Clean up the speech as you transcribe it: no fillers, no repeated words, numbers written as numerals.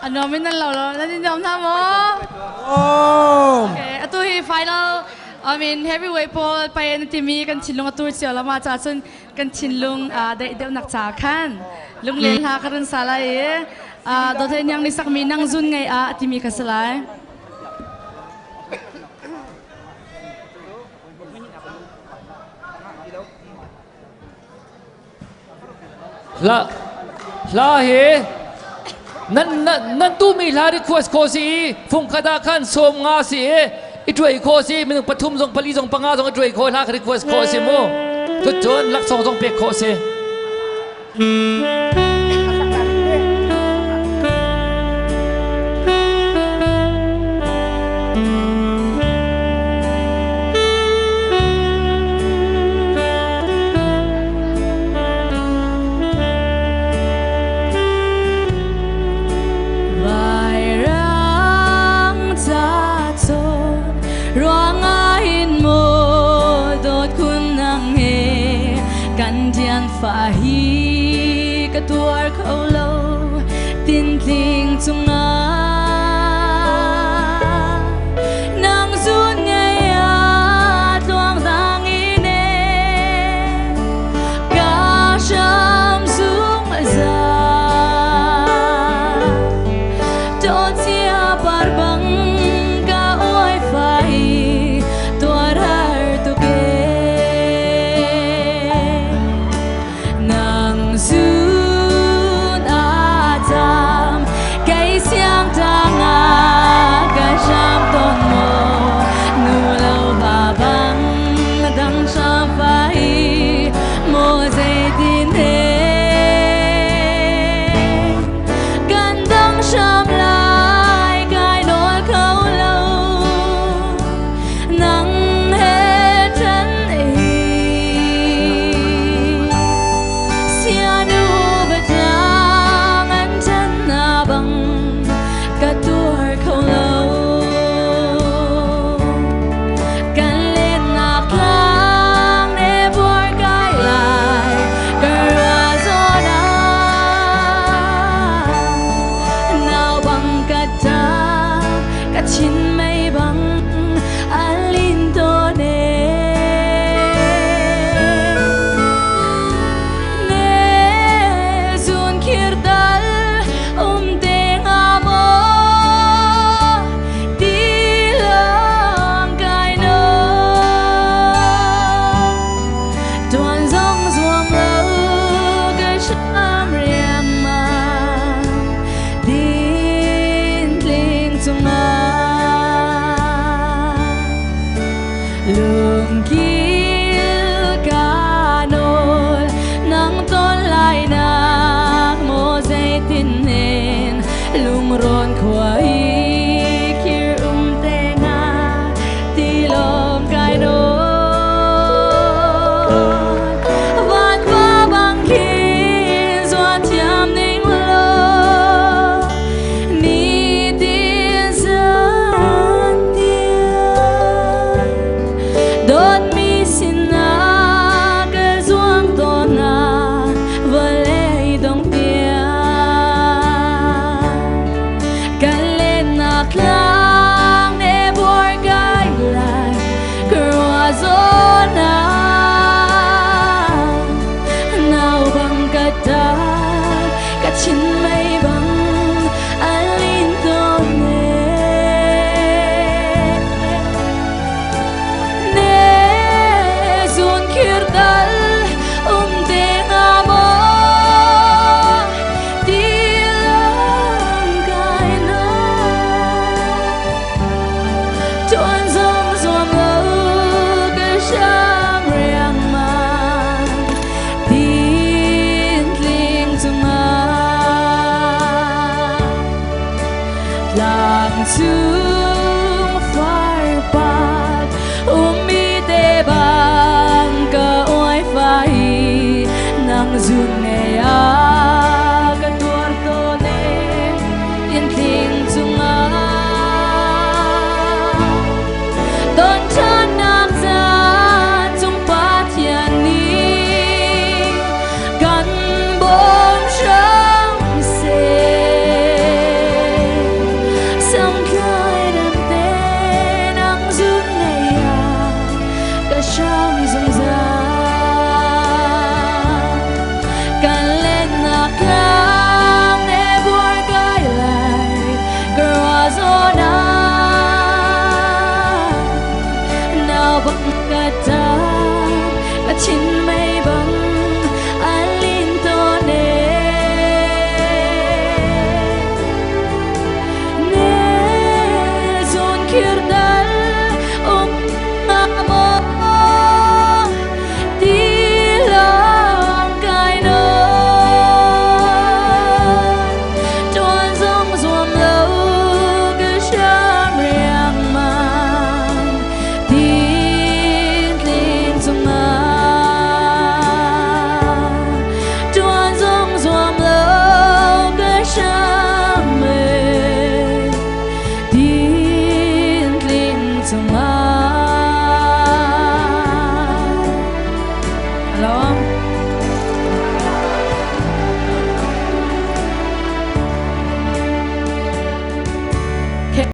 ano min nan lo lo nan dom tha mo okay atu hi final I mean heavyweight pole pa en timi kan chinlung atur sia lama cha chun kan chinlung dei deu nak cha khan lung len ha karon sala e do the nyang ni sak mi nang zun ngai a timi ka salai la he nan tu mi la request ko si phung khada khan som nga si i troi ko si min pathum jong pali jong panga jong i troi ko la request ko si mo tu chon lak song jong pe ko si phải hi cả tuổi khâu lâu tin tình chung nang run ngày tuang dang ine cả sham dung za don sia barbang ka oi phải tuar har tu ke Sun Adam cây xiang tang cái jam ton mo nu lâu ba bang dang sa vai mo dây tin he gan dang sham lai cái nỗi khâu lâu nắng he chân chín mây băng alin to ne zun kirdal te ngamo tilang kai no tuan zong zuam lo cái sham riam ma tin linh chung lường kiêu ca nol nang ton lai nak mo dây tin hen lung ron khoi kir te nga ti lom kai no van va bang kin zwa tiam ning lo ni tin san đốt mi xin na cái zuang to na và lệ đông tia cái lên na klang ne bor gai lại kua zona nào bằng cả ta cả chín mây bằng alin to kirdal te ngamo tilang kai na tuan zong zuam lo cái sham riang ma tin linh chung lang chu